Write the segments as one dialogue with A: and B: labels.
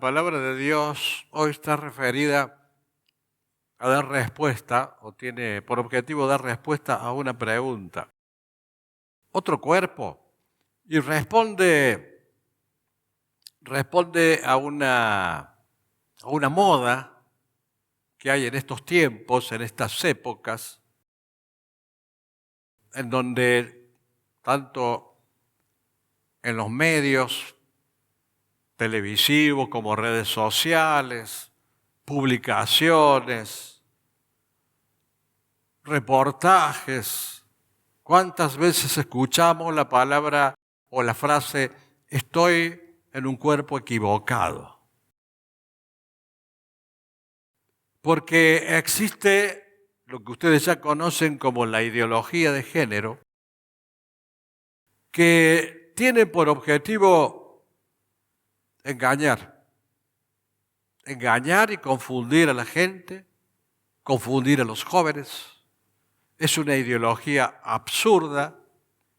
A: palabra de Dios hoy está referida a dar respuesta, o tiene por objetivo dar respuesta a una pregunta. ¿Otro cuerpo? Y responde a una moda que hay en estos tiempos, en estas épocas, en donde tanto en los medios televisivos como redes sociales, publicaciones, reportajes, ¿cuántas veces escuchamos la palabra o la frase estoy en un cuerpo equivocado? Porque existe lo que ustedes ya conocen como la ideología de género, que tiene por objetivo engañar y confundir a la gente, confundir a los jóvenes. Es una ideología absurda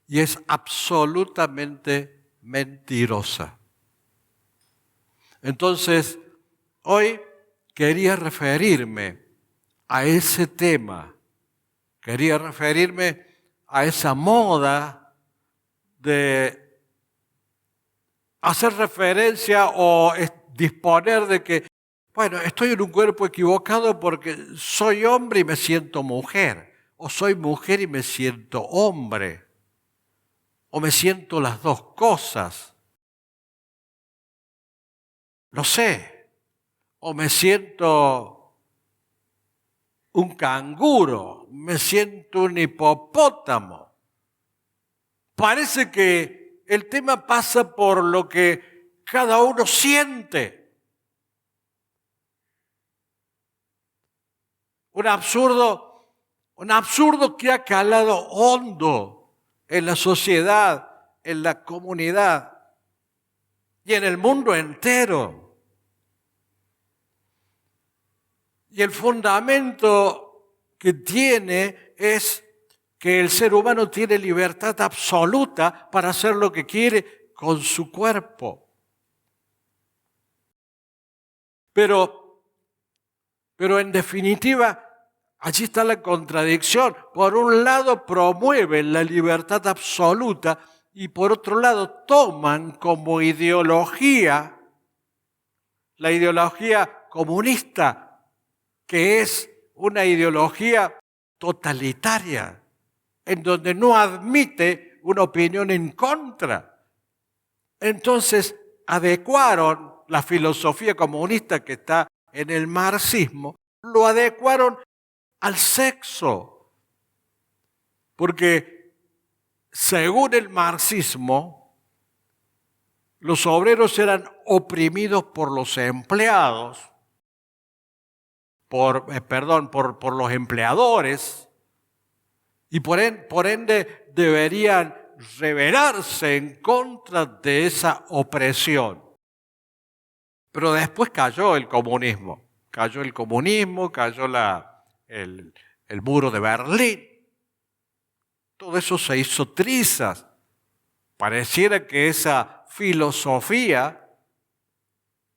A: y es absolutamente mentirosa. Entonces, hoy quería referirme a ese tema, quería referirme a esa moda de hacer referencia o disponer de que, bueno, estoy en un cuerpo equivocado porque soy hombre y me siento mujer, o soy mujer y me siento hombre, o me siento las dos cosas. No sé, o me siento un canguro, me siento un hipopótamo. Parece que el tema pasa por lo que cada uno siente. Un absurdo que ha calado hondo en la sociedad, en la comunidad y en el mundo entero. Y el fundamento que tiene es que el ser humano tiene libertad absoluta para hacer lo que quiere con su cuerpo. Pero en definitiva, allí está la contradicción. Por un lado promueven la libertad absoluta y por otro lado toman como ideología la ideología comunista, que es una ideología totalitaria, en donde no admite una opinión en contra. Entonces adecuaron la filosofía comunista que está en el marxismo, lo adecuaron al sexo. Porque según el marxismo, los obreros eran oprimidos por los empleados, por los empleadores, y por ende deberían rebelarse en contra de esa opresión. Pero después cayó el comunismo, cayó el muro de Berlín. Todo eso se hizo trizas. Pareciera que esa filosofía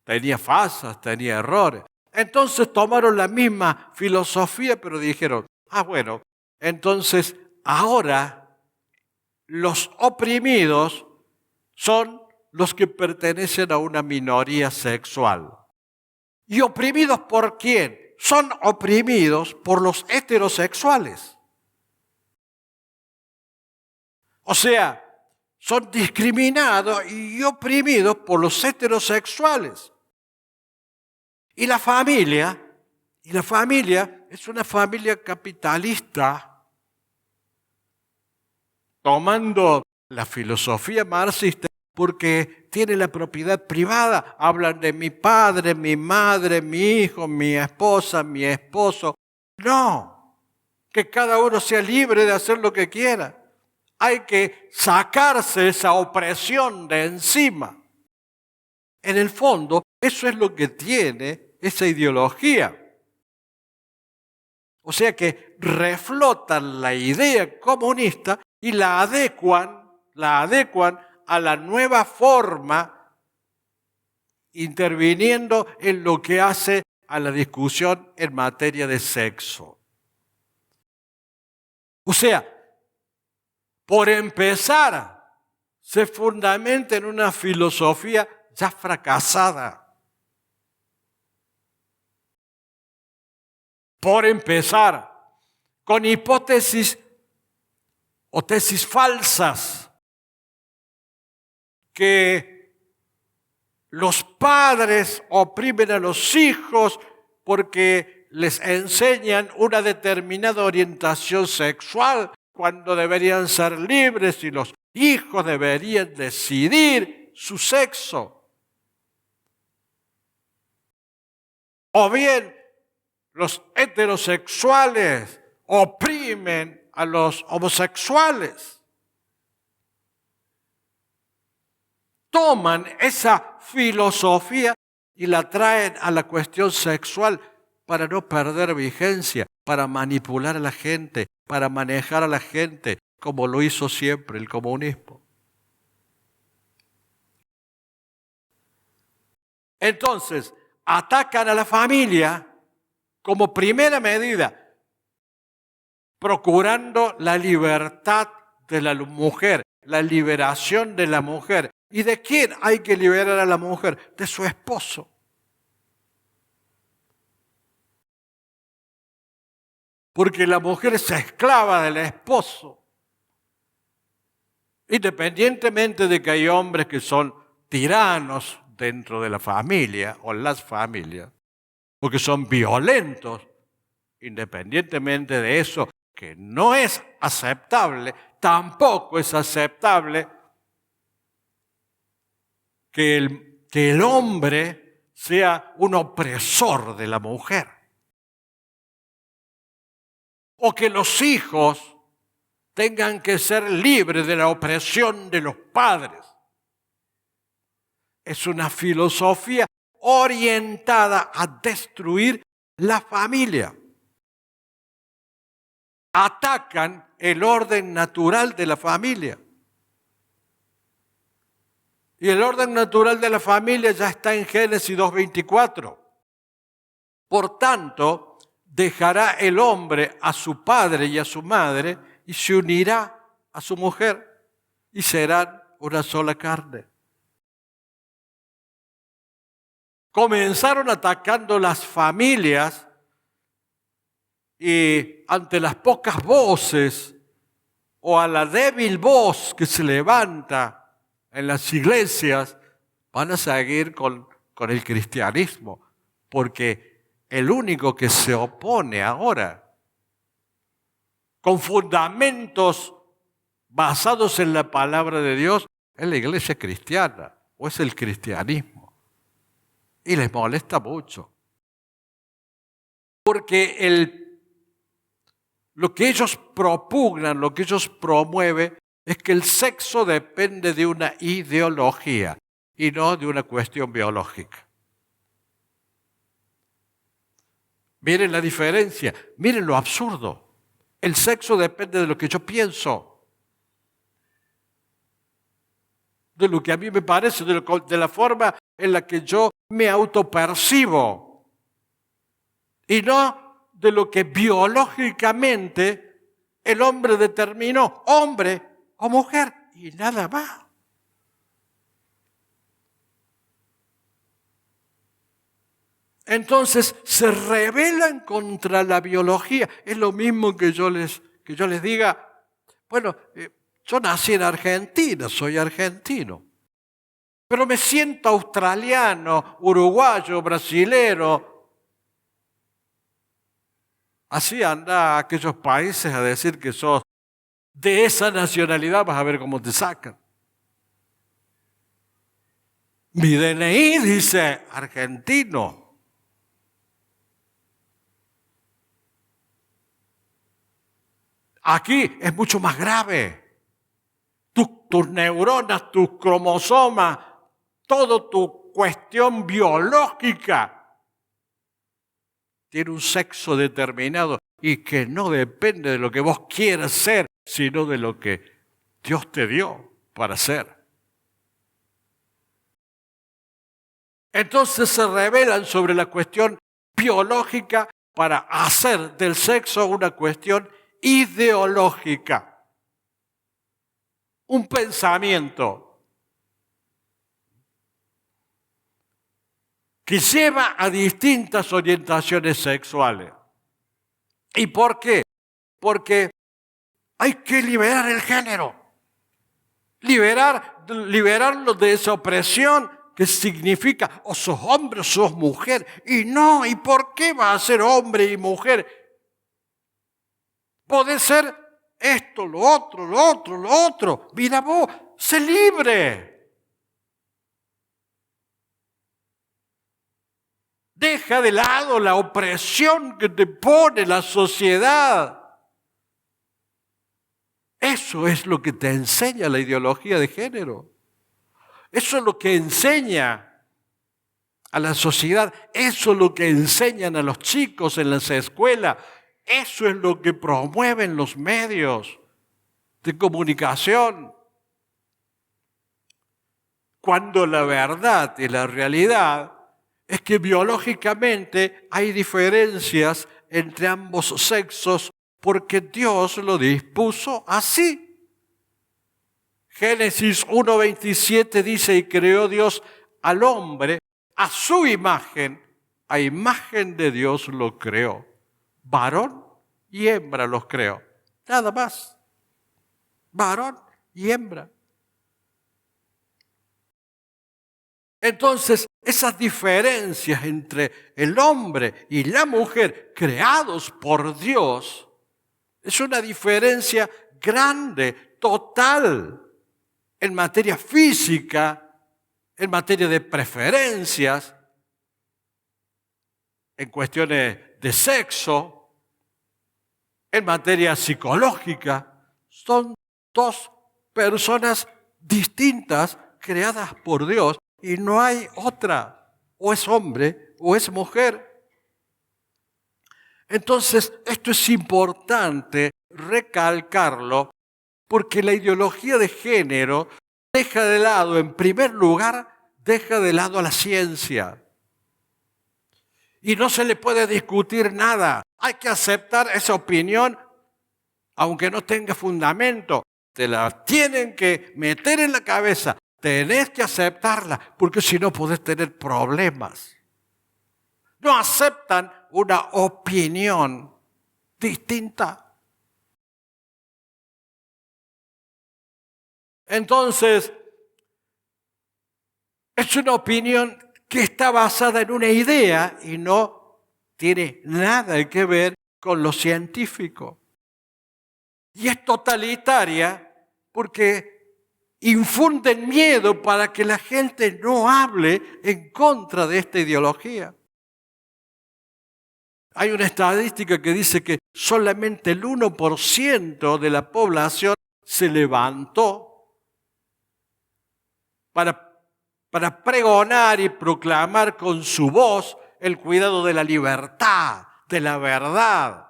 A: tenía fallas, tenía errores. Entonces tomaron la misma filosofía, pero dijeron, bueno, entonces ahora los oprimidos son los que pertenecen a una minoría sexual. ¿Y oprimidos por quién? Son oprimidos por los heterosexuales. O sea, son discriminados y oprimidos por los heterosexuales. Y la familia es una familia capitalista, tomando la filosofía marxista, porque tiene la propiedad privada. Hablan de mi padre, mi madre, mi hijo, mi esposa, mi esposo. No, que cada uno sea libre de hacer lo que quiera. Hay que sacarse esa opresión de encima. En el fondo, eso es lo que tiene esa ideología. O sea que reflotan la idea comunista y la adecuan a la nueva forma interviniendo en lo que hace a la discusión en materia de sexo. O sea, por empezar, se fundamenta en una filosofía ya fracasada. Por empezar, con hipótesis o tesis falsas, que los padres oprimen a los hijos porque les enseñan una determinada orientación sexual cuando deberían ser libres y los hijos deberían decidir su sexo. O bien los heterosexuales oprimen a los homosexuales. Toman esa filosofía y la traen a la cuestión sexual para no perder vigencia, para manipular a la gente, para manejar a la gente, como lo hizo siempre el comunismo. Entonces, atacan a la familia como primera medida, procurando la libertad de la mujer, la liberación de la mujer. ¿Y de quién hay que liberar a la mujer? De su esposo. Porque la mujer es esclava del esposo. Independientemente de que hay hombres que son tiranos dentro de la familia o las familias, o que son violentos, independientemente de eso, que no es aceptable, tampoco es aceptable que el hombre sea un opresor de la mujer. O que los hijos tengan que ser libres de la opresión de los padres. Es una filosofía orientada a destruir la familia. Atacan el orden natural de la familia. Y el orden natural de la familia ya está en Génesis 2:24. Por tanto, dejará el hombre a su padre y a su madre y se unirá a su mujer y serán una sola carne. Comenzaron atacando las familias y ante las pocas voces o a la débil voz que se levanta en las iglesias, van a seguir con el cristianismo, porque el único que se opone ahora, con fundamentos basados en la palabra de Dios, es la iglesia cristiana o es el cristianismo. Y les molesta mucho. Porque lo que ellos propugnan, lo que ellos promueven, es que el sexo depende de una ideología y no de una cuestión biológica. Miren la diferencia, miren lo absurdo. El sexo depende de lo que yo pienso, de lo que a mí me parece, de la forma en la que yo me autopercibo, y no de lo que biológicamente el hombre determinó, hombre o mujer, y nada más. Entonces se rebelan contra la biología. Es lo mismo que yo les diga, bueno, yo nací en Argentina, soy argentino, pero me siento australiano, uruguayo, brasilero. Así anda a aquellos países a decir que sos de esa nacionalidad, vas a ver cómo te sacan. Mi DNI dice argentino. Aquí es mucho más grave. Tus neuronas, tus cromosomas, toda tu cuestión biológica tiene un sexo determinado y que no depende de lo que vos quieras ser, sino de lo que Dios te dio para ser. Entonces se rebelan sobre la cuestión biológica para hacer del sexo una cuestión ideológica, un pensamiento que lleva a distintas orientaciones sexuales. ¿Y por qué? Porque hay que liberar el género, liberarlo de esa opresión que significa o sos hombre o sos mujer. Y no, ¿y por qué va a ser hombre y mujer? Podés ser esto, lo otro, lo otro, lo otro. Mira vos, sé libre. Deja de lado la opresión que te pone la sociedad. Eso es lo que te enseña la ideología de género. Eso es lo que enseña a la sociedad. Eso es lo que enseñan a los chicos en las escuelas. Eso es lo que promueven los medios de comunicación. Cuando la verdad y la realidad es que biológicamente hay diferencias entre ambos sexos porque Dios lo dispuso así. Génesis 1:27 dice, y creó Dios al hombre a su imagen, a imagen de Dios lo creó. Varón y hembra los creó. Nada más. Varón y hembra. Entonces, esas diferencias entre el hombre y la mujer creados por Dios es una diferencia grande, total, en materia física, en materia de preferencias, en cuestiones de sexo, en materia psicológica. Son dos personas distintas creadas por Dios y no hay otra. O es hombre o es mujer. Entonces, esto es importante recalcarlo porque la ideología de género deja de lado, en primer lugar, deja de lado a la ciencia. Y no se le puede discutir nada. Hay que aceptar esa opinión, aunque no tenga fundamento. Te la tienen que meter en la cabeza. Tenés que aceptarla, porque si no podés tener problemas. No aceptan una opinión distinta. Entonces, es una opinión que está basada en una idea y no tiene nada que ver con lo científico. Y es totalitaria porque infunden miedo para que la gente no hable en contra de esta ideología. Hay una estadística que dice que solamente el 1% de la población se levantó para pregonar y proclamar con su voz el cuidado de la libertad, de la verdad,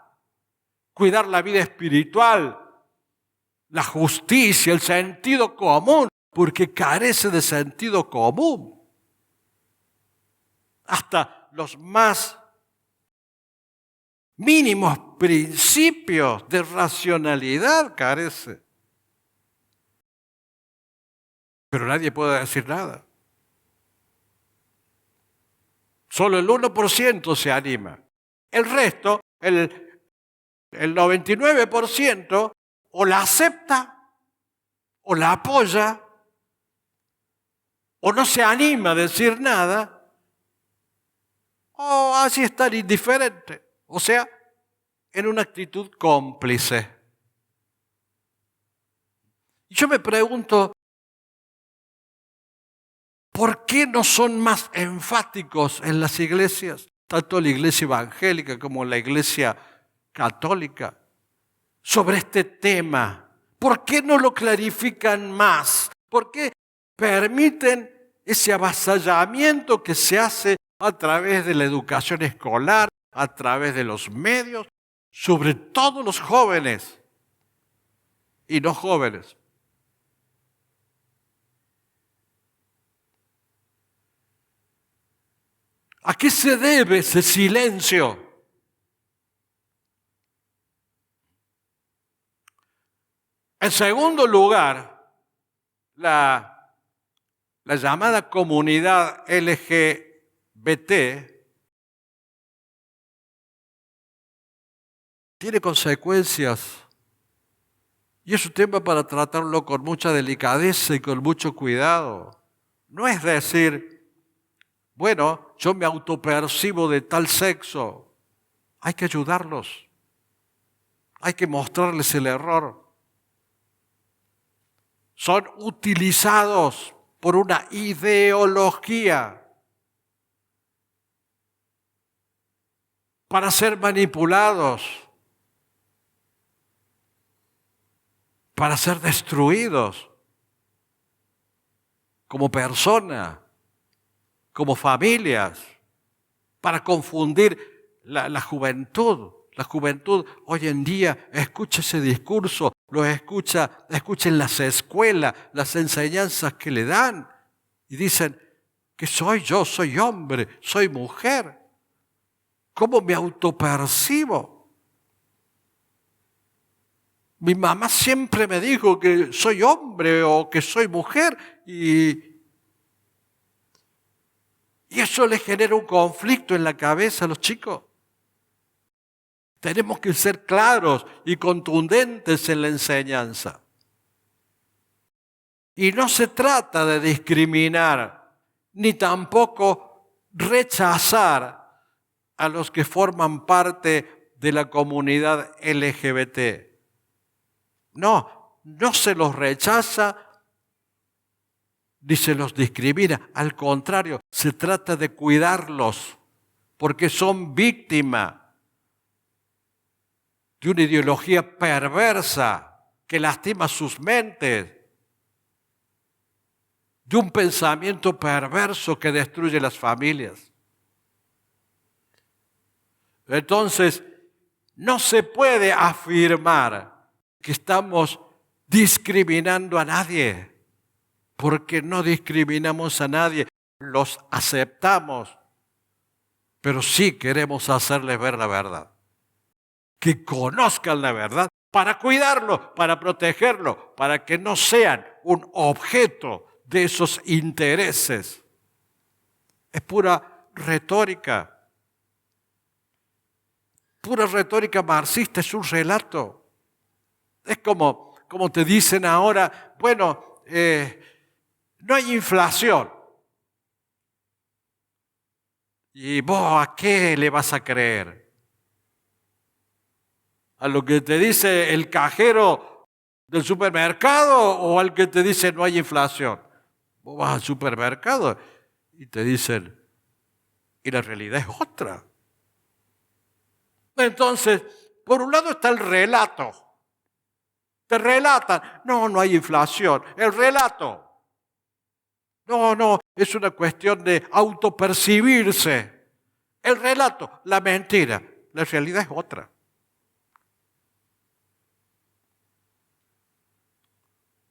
A: cuidar la vida espiritual, la justicia, el sentido común, porque carece de sentido común. Hasta los más mínimos principios de racionalidad carece. Pero nadie puede decir nada. Solo el 1% se anima. El resto, el 99%, o la acepta, o la apoya, o no se anima a decir nada, o así estar indiferente. O sea, en una actitud cómplice. Y yo me pregunto, ¿por qué no son más enfáticos en las iglesias, tanto la iglesia evangélica como la iglesia católica, sobre este tema? ¿Por qué no lo clarifican más? ¿Por qué permiten ese avasallamiento que se hace a través de la educación escolar, a través de los medios, sobre todos los jóvenes y no jóvenes? ¿A qué se debe ese silencio? En segundo lugar, la llamada comunidad LGBT tiene consecuencias. Y es un tema para tratarlo con mucha delicadeza y con mucho cuidado. No es decir, bueno, yo me autopercibo de tal sexo. Hay que ayudarlos. Hay que mostrarles el error. Son utilizados por una ideología para ser manipulados, para ser destruidos como persona, como familias, para confundir la juventud. La juventud hoy en día escucha ese discurso, lo escucha en las escuelas, las enseñanzas que le dan y dicen, ¿qué soy yo? Soy hombre, soy mujer. ¿Cómo me autopercibo? Mi mamá siempre me dijo que soy hombre o que soy mujer y eso le genera un conflicto en la cabeza a los chicos. Tenemos que ser claros y contundentes en la enseñanza. Y no se trata de discriminar, ni tampoco rechazar a los que forman parte de la comunidad LGBT. No se los rechaza ni se los discrimina. Al contrario, se trata de cuidarlos porque son víctimas de una ideología perversa que lastima sus mentes, de un pensamiento perverso que destruye las familias. Entonces, no se puede afirmar que estamos discriminando a nadie, porque no discriminamos a nadie, los aceptamos, pero sí queremos hacerles ver la verdad. Que conozcan la verdad para cuidarlo, para protegerlo, para que no sean un objeto de esos intereses. Es pura retórica marxista, es un relato. Es como te dicen ahora, bueno, no hay inflación. ¿Y vos a qué le vas a creer? ¿A lo que te dice el cajero del supermercado o al que te dice no hay inflación? Vos vas al supermercado y te dicen, y la realidad es otra. Entonces, por un lado está el relato. Te relatan, no hay inflación. El relato. No, es una cuestión de autopercibirse. El relato, la mentira. La realidad es otra.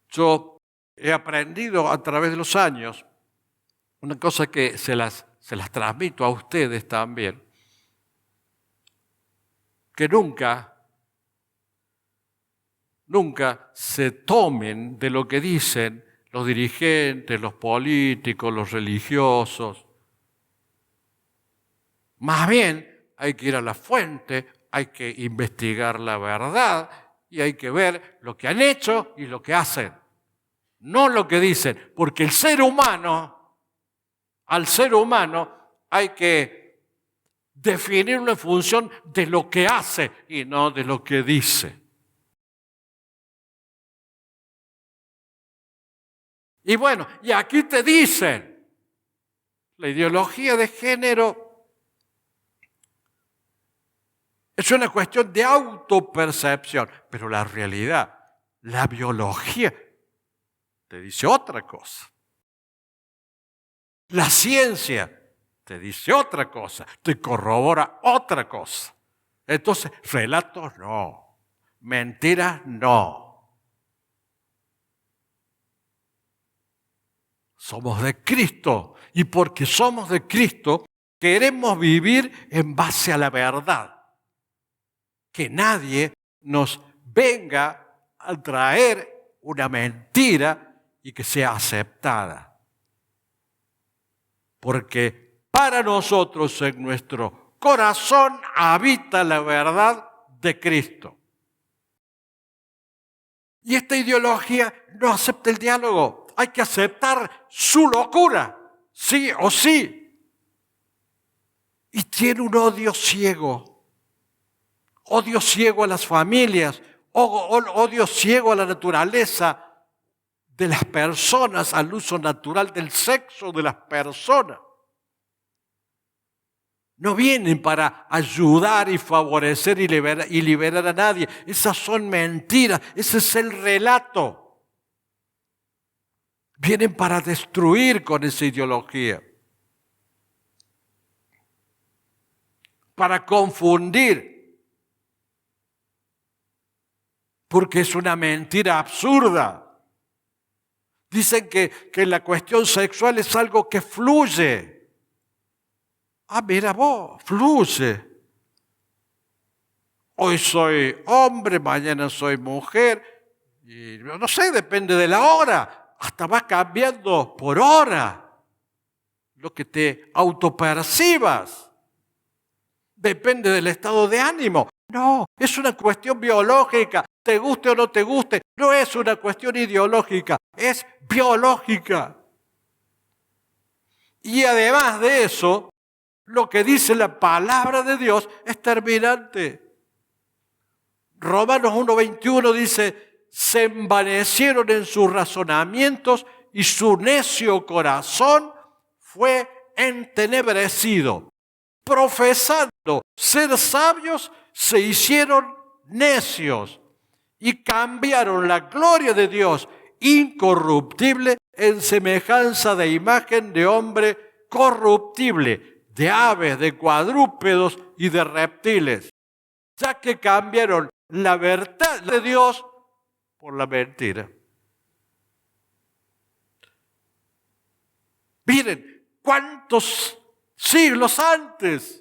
A: Yo he aprendido a través de los años una cosa que se las transmito a ustedes también, que nunca se tomen de lo que dicen los dirigentes, los políticos, los religiosos. Más bien hay que ir a la fuente, hay que investigar la verdad y hay que ver lo que han hecho y lo que hacen. No lo que dicen, porque al ser humano hay que definirlo en función de lo que hace y no de lo que dice. Y bueno, y aquí te dicen, la ideología de género es una cuestión de autopercepción, pero la realidad, la biología, te dice otra cosa. La ciencia te dice otra cosa, te corrobora otra cosa. Entonces, relatos no, mentiras no. Somos de Cristo y porque somos de Cristo queremos vivir en base a la verdad. Que nadie nos venga a traer una mentira y que sea aceptada. Porque para nosotros en nuestro corazón habita la verdad de Cristo. Y esta ideología no acepta el diálogo. Hay que aceptar su locura, sí o sí. Y tiene un odio ciego. Odio ciego a las familias, odio ciego a la naturaleza de las personas, al uso natural del sexo de las personas. No vienen para ayudar y favorecer y liberar a nadie. Esas son mentiras, ese es el relato. Vienen para destruir con esa ideología. Para confundir. Porque es una mentira absurda. Dicen que la cuestión sexual es algo que fluye. Ah, mira vos, fluye. Hoy soy hombre, mañana soy mujer. Y no sé, depende de la hora. Hasta va cambiando por hora lo que te autopercibas. Depende del estado de ánimo. No, es una cuestión biológica. Te guste o no te guste, no es una cuestión ideológica, es biológica. Y además de eso, lo que dice la palabra de Dios es terminante. Romanos 1:21 dice, se envanecieron en sus razonamientos y su necio corazón fue entenebrecido. Profesando ser sabios, se hicieron necios y cambiaron la gloria de Dios incorruptible en semejanza de imagen de hombre corruptible, de aves, de cuadrúpedos y de reptiles, ya que cambiaron la verdad de Dios por la mentira. Miren, cuántos siglos antes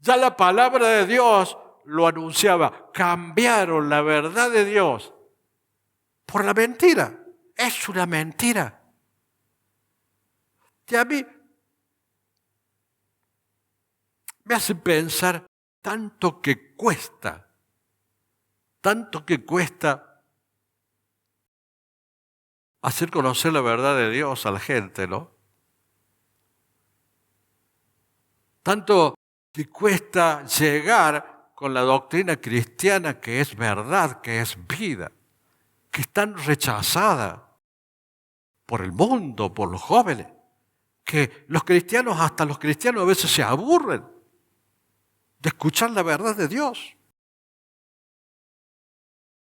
A: ya la palabra de Dios lo anunciaba. Cambiaron la verdad de Dios por la mentira. Es una mentira. Y a mí me hace pensar tanto que cuesta hacer conocer la verdad de Dios a la gente, ¿no? Tanto que cuesta llegar con la doctrina cristiana que es verdad, que es vida, que es tan rechazada por el mundo, por los jóvenes, que hasta los cristianos a veces se aburren de escuchar la verdad de Dios.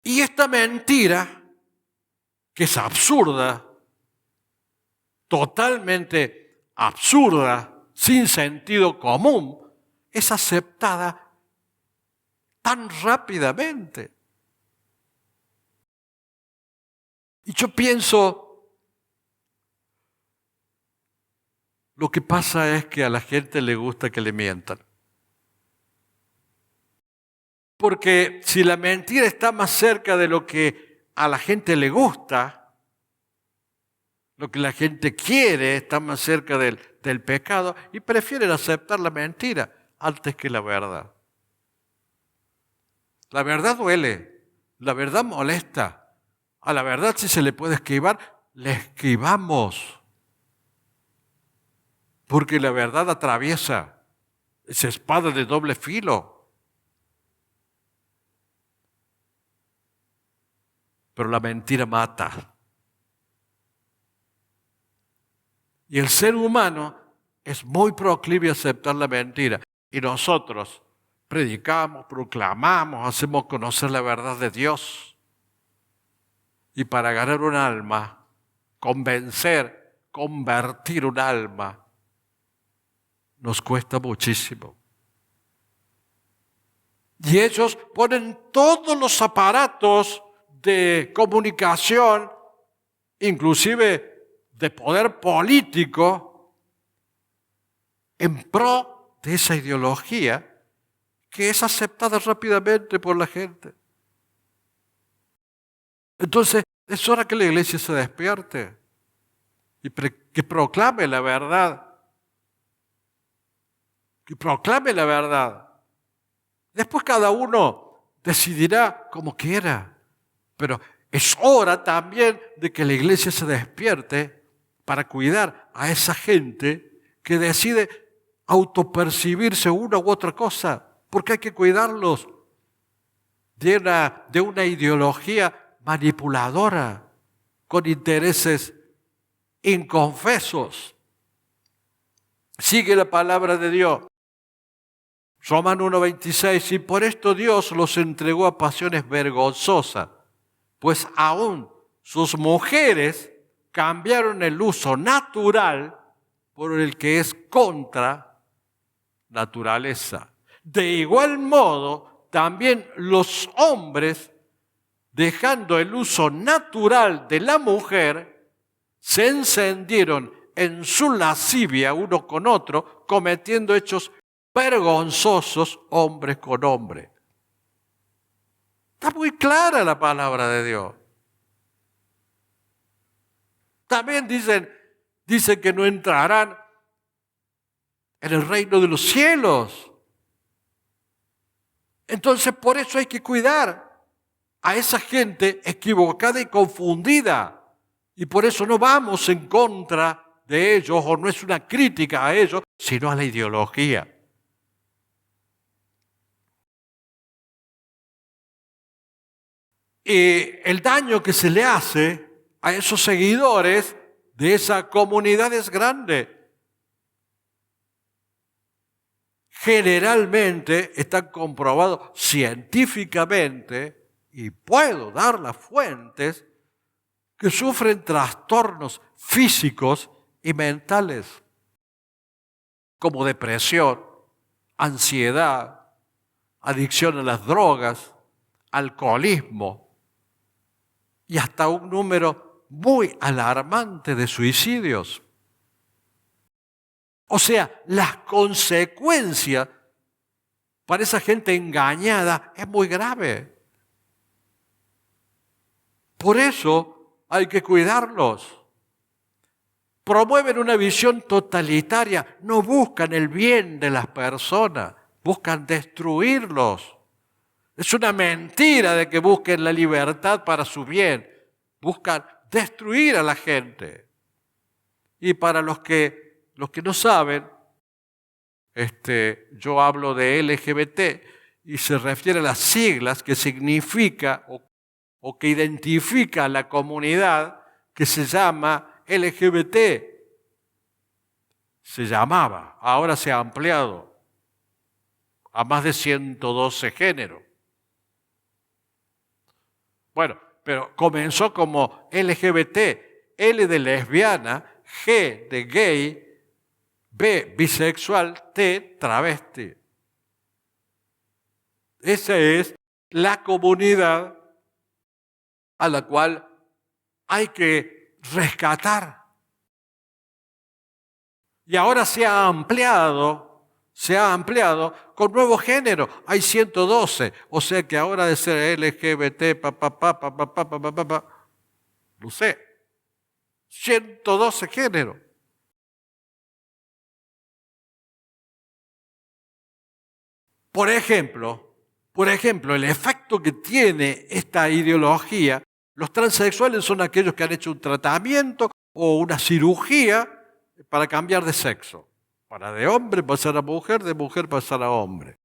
A: Y esta mentira, que es absurda, totalmente absurda, sin sentido común, es aceptada tan rápidamente. Y yo pienso, lo que pasa es que a la gente le gusta que le mientan. Porque si la mentira está más cerca de lo que a la gente le gusta, lo que la gente quiere está más cerca del pecado y prefieren aceptar la mentira antes que la verdad. La verdad duele, la verdad molesta. A la verdad, si se le puede esquivar, le esquivamos. Porque la verdad atraviesa, es espada de doble filo. Pero la mentira mata. Y el ser humano es muy proclive a aceptar la mentira. Y nosotros predicamos, proclamamos, hacemos conocer la verdad de Dios. Y para ganar un alma, convertir un alma, nos cuesta muchísimo. Y ellos ponen todos los aparatos de comunicación, inclusive de poder político, en pro de esa ideología que es aceptada rápidamente por la gente. Entonces, es hora que la iglesia se despierte y que proclame la verdad. Que proclame la verdad. Después cada uno decidirá como quiera, pero es hora también de que la iglesia se despierte para cuidar a esa gente que decide autopercibirse una u otra cosa, porque hay que cuidarlos de una ideología manipuladora con intereses inconfesos. Sigue la palabra de Dios. Romanos 1:26, y por esto Dios los entregó a pasiones vergonzosas, pues aún sus mujeres cambiaron el uso natural por el que es contra naturaleza. De igual modo, también los hombres, dejando el uso natural de la mujer, se encendieron en su lascivia uno con otro, cometiendo hechos vergonzosos hombres con hombres. Está muy clara la palabra de Dios. También dicen que no entrarán en el reino de los cielos. Entonces, por eso hay que cuidar a esa gente equivocada y confundida. Y por eso no vamos en contra de ellos, o no es una crítica a ellos, sino a la ideología. Y el daño que se le hace a esos seguidores de esa comunidad es grande. Generalmente está comprobado científicamente, y puedo dar las fuentes, que sufren trastornos físicos y mentales, como depresión, ansiedad, adicción a las drogas, alcoholismo, y hasta un número muy alarmante de suicidios. O sea, las consecuencias para esa gente engañada es muy grave. Por eso hay que cuidarlos. Promueven una visión totalitaria, no buscan el bien de las personas, buscan destruirlos. Es una mentira de que busquen la libertad para su bien. Buscan destruir a la gente. Y para los que no saben, yo hablo de LGBT y se refiere a las siglas que significa o que identifica a la comunidad que se llama LGBT. Se llamaba, ahora se ha ampliado a más de 112 géneros. Bueno, pero comenzó como LGBT, L de lesbiana, G de gay, B bisexual, T travesti. Esa es la comunidad a la cual hay que rescatar. Y ahora se ha ampliado con nuevos géneros. Hay 112, o sea que ahora de ser LGBT, no sé, 112 géneros. Por ejemplo, el efecto que tiene esta ideología, los transexuales son aquellos que han hecho un tratamiento o una cirugía para cambiar de sexo. Para de hombre pasar a mujer, de mujer pasar a hombre.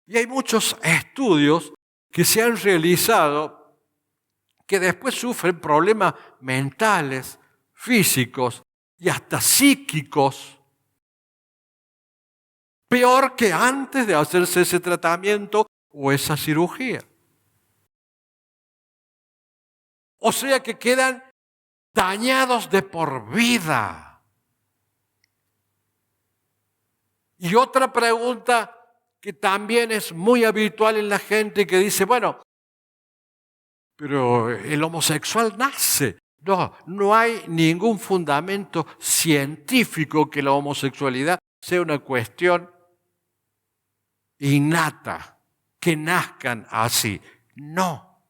A: Y hay muchos estudios que se han realizado que después sufren problemas mentales, físicos y hasta psíquicos, peor que antes de hacerse ese tratamiento o esa cirugía. O sea que quedan dañados de por vida. Y otra pregunta que también es muy habitual en la gente que dice, bueno, pero el homosexual nace. No hay ningún fundamento científico que la homosexualidad sea una cuestión innata, que nazcan así. No,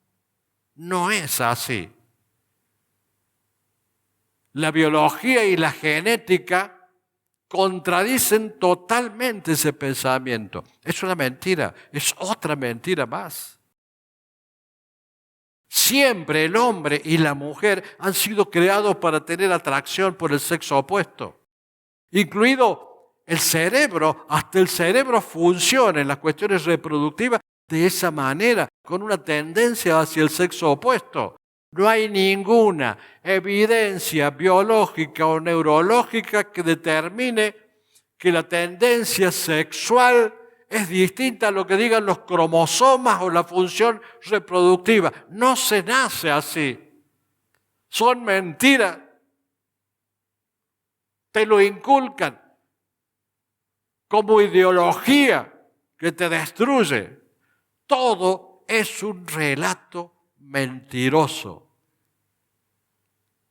A: no es así. La biología y la genética contradicen totalmente ese pensamiento. Es una mentira, es otra mentira más. Siempre el hombre y la mujer han sido creados para tener atracción por el sexo opuesto, incluido el cerebro. Hasta el cerebro funciona en las cuestiones reproductivas de esa manera, con una tendencia hacia el sexo opuesto. No hay ninguna evidencia biológica o neurológica que determine que la tendencia sexual es distinta a lo que digan los cromosomas o la función reproductiva. No se nace así. Son mentiras. Te lo inculcan como ideología que te destruye. Todo es un relato mentiroso.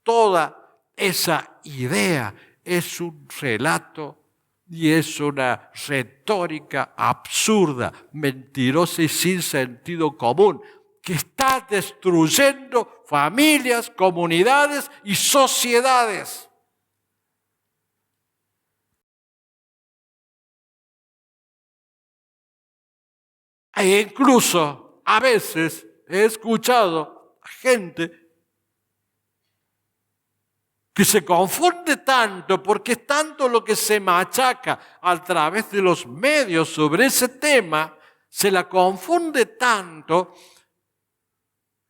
A: Toda esa idea es un relato y es una retórica absurda, mentirosa y sin sentido común, que está destruyendo familias, comunidades y sociedades. E incluso a veces he escuchado a gente que se confunde tanto, porque es tanto lo que se machaca a través de los medios sobre ese tema, se la confunde tanto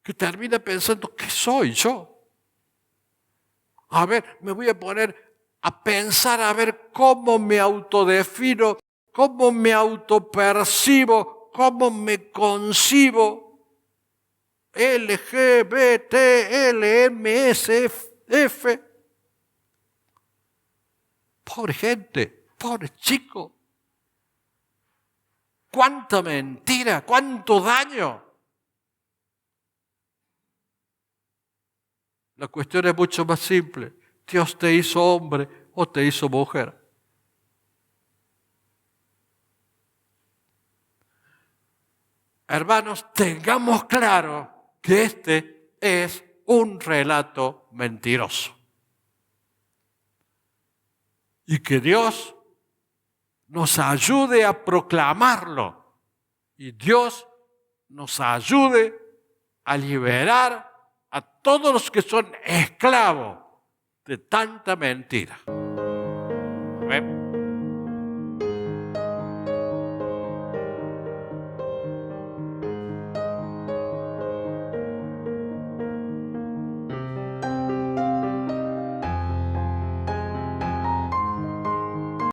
A: que termina pensando, ¿qué soy yo? A ver, me voy a poner a pensar, a ver cómo me autodefino, cómo me autopercibo, cómo me concibo. LGBT, LMSF. Pobre gente, pobre chico. ¡Cuánta mentira! ¡Cuánto daño! La cuestión es mucho más simple. Dios te hizo hombre o te hizo mujer. Hermanos, tengamos claro que este es un relato mentiroso. Y que Dios nos ayude a proclamarlo. Y Dios nos ayude a liberar a todos los que son esclavos de tanta mentira. Amén.